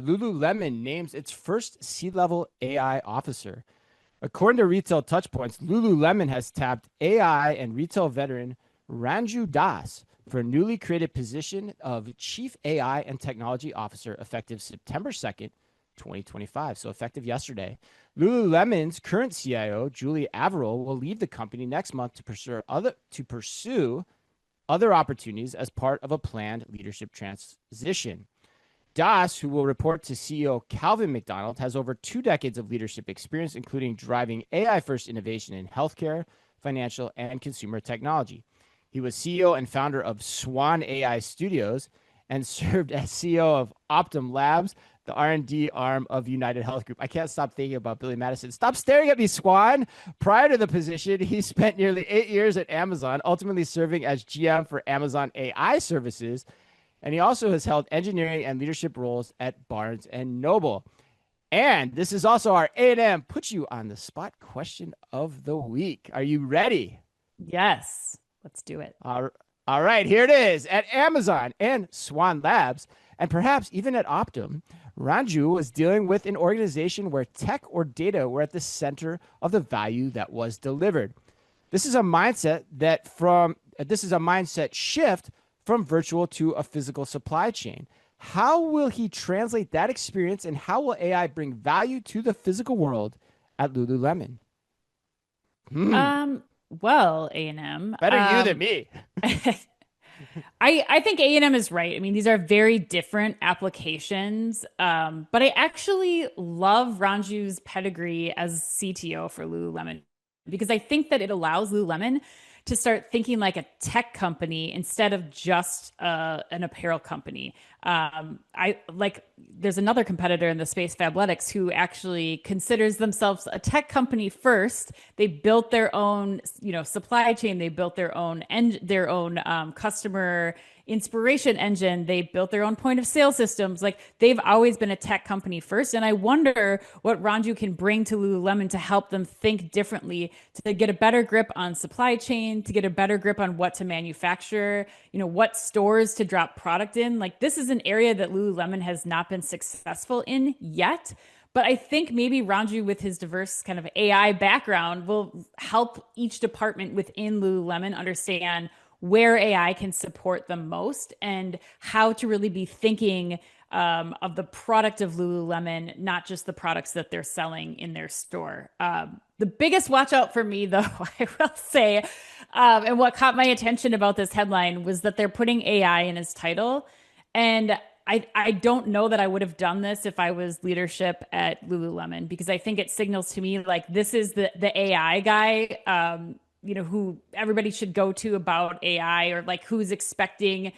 Lululemon names its first C-level AI officer. According to Retail Touchpoints, Lululemon has tapped AI and retail veteran Ranju Das for a newly created position of Chief AI and Technology Officer effective September 2nd, 2025. So effective yesterday. Lululemon's current CIO, Julie Averill, will leave the company next month to pursue other opportunities as part of a planned leadership transition. Das, who will report to CEO Calvin McDonald, has over 2 decades of leadership experience, including driving AI-first innovation in healthcare, financial, and consumer technology. He was CEO and founder of Swan AI Studios and served as CEO of Optum Labs, the R&D arm of United Health Group. I can't stop thinking about Billy Madison. Stop staring at me, Swan. Prior to the position, he spent nearly 8 years at Amazon, ultimately serving as GM for Amazon AI Services, and he also has held engineering and leadership roles at Barnes and Noble. And this is also our A&M Put You on the Spot question of the week. Are you ready? Yes, let's do it. All right, here it is. At Amazon and Swan Labs, and perhaps even at Optum, Ranju was dealing with an organization where tech or data were at the center of the value that was delivered. This is a mindset shift from virtual to a physical supply chain. How will he translate that experience, and how will AI bring value to the physical world at Lululemon? Well, A&M. Better you than me. I think A&M is right. I mean, these are very different applications, but I actually love Ranju's pedigree as CTO for Lululemon because I think that it allows Lululemon to start thinking like a tech company instead of just an apparel company. There's another competitor in the space, Fabletics, who actually considers themselves a tech company first. They built their own, supply chain. They built their own customer inspiration engine. They built their own point of sale systems. Like they've always been a tech company first. And I wonder what Ranju can bring to Lululemon to help them think differently, to get a better grip on supply chain, to get a better grip on what to manufacture, what stores to drop product in. Like this is an area that Lululemon has not been successful in yet. But I think maybe Ranju, with his diverse kind of AI background, will help each department within Lululemon understand where AI can support them most and how to really be thinking of the product of Lululemon, not just the products that they're selling in their store. The biggest watch out for me, though, I will say, and what caught my attention about this headline was that they're putting AI in his title. And I don't know that I would have done this if I was leadership at Lululemon, because I think it signals to me like this is the AI guy, who everybody should go to about AI, or like who's expecting,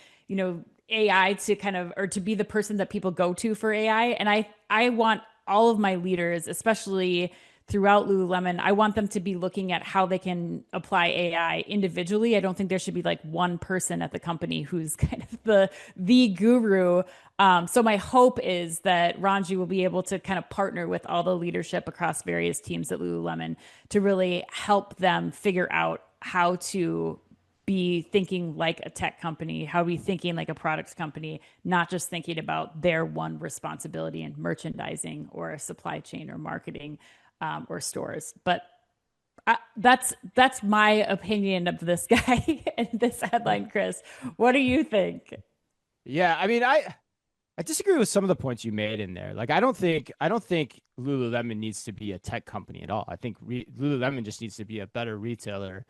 AI to kind of, or to be the person that people go to for AI. And I want all of my leaders, especially throughout Lululemon, I want them to be looking at how they can apply AI individually. I don't think there should be like one person at the company who's kind of the guru. So my hope is that Ranji will be able to kind of partner with all the leadership across various teams at Lululemon to really help them figure out how to be thinking like a tech company, how to be thinking like a products company, not just thinking about their one responsibility in merchandising or a supply chain or marketing or stores. But that's my opinion of this guy and this headline, Chris. What do you think? Yeah, I mean, I disagree with some of the points you made in there. Like, I don't think Lululemon needs to be a tech company at all. I think Lululemon just needs to be a better retailer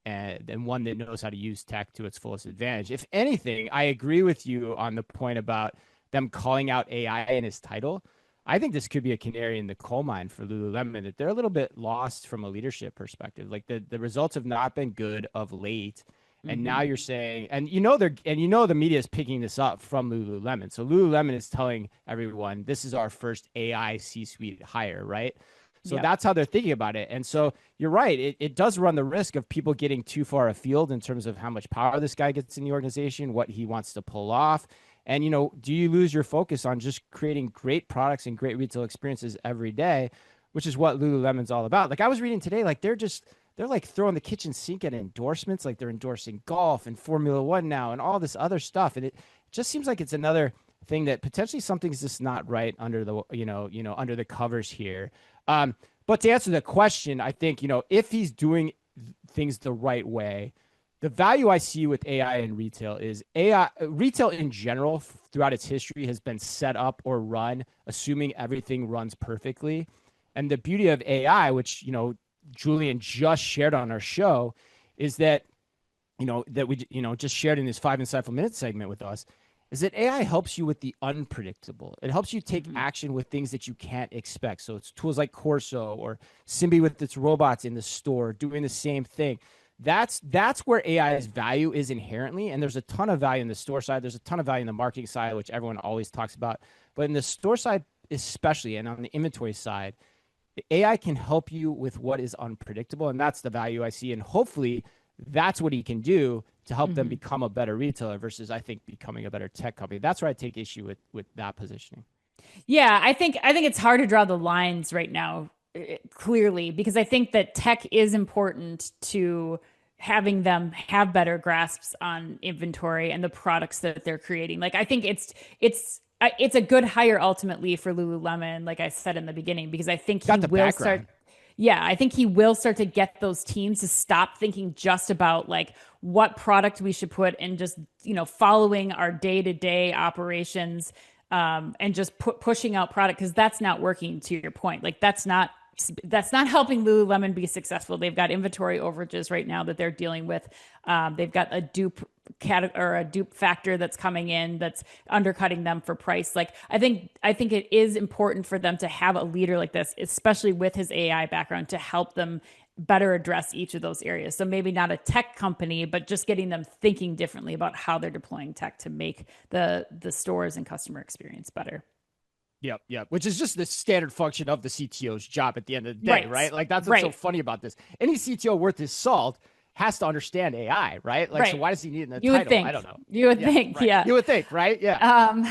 and one that knows how to use tech to its fullest advantage. If anything, I agree with you on the point about them calling out AI in his title. I think this could be a canary in the coal mine for Lululemon, that they're a little bit lost from a leadership perspective. Like the results have not been good of late. And now you're saying, the media is picking this up from Lululemon. So Lululemon is telling everyone, this is our first AI C-suite hire, right? So that's how they're thinking about it. And so you're right. It does run the risk of people getting too far afield in terms of how much power this guy gets in the organization, what he wants to pull off. And, do you lose your focus on just creating great products and great retail experiences every day, which is what Lululemon's all about. Like I was reading today, like they're like throwing the kitchen sink at endorsements. Like they're endorsing golf and Formula One now and all this other stuff. And it just seems like it's another thing that potentially something's just not right under the under the covers here. But to answer the question, I think if he's doing things the right way, the value I see with AI in retail is AI retail in general throughout its history has been set up or run assuming everything runs perfectly. And the beauty of AI, which Julian just shared on our show, is that that we just shared in this 5 insightful minutes segment with us, is that AI helps you with the unpredictable. It helps you take action with things that you can't expect. So it's tools like Corso or Simbi with its robots in the store doing the same thing. That's where AI's value is inherently. And there's a ton of value in the store side. There's a ton of value in the marketing side, which everyone always talks about. But in the store side, especially, and on the inventory side, AI can help you with what is unpredictable. And that's the value I see. And hopefully that's what he can do to help them become a better retailer versus, I think, becoming a better tech company. That's where I take issue with that positioning. Yeah, I think it's hard to draw the lines right now, clearly, because I think that tech is important to having them have better grasps on inventory and the products that they're creating. Like I think it's a good hire ultimately for Lululemon, like I said in the beginning, because I think he Got the will start. background. Yeah, I think he will start to get those teams to stop thinking just about like what product we should put and just, following our day-to-day operations, and just pushing out product because that's not working, to your point. Like that's not helping Lululemon be successful. They've got inventory overages right now that they're dealing with. They've got a dupe factor that's coming in that's undercutting them for price. Like I think it is important for them to have a leader like this, especially with his AI background, to help them better address each of those areas. So maybe not a tech company, but just getting them thinking differently about how they're deploying tech to make the stores and customer experience better. Yep, yep. Which is just the standard function of the CTO's job at the end of the day, Right. right? Like that's what's so Right. funny about this. Any CTO worth his salt has to understand AI, right? Like, so Right. why does he need it in the You would title? I think. don't know. You would Yeah, think, right. yeah. You would think, right? Yeah. Um,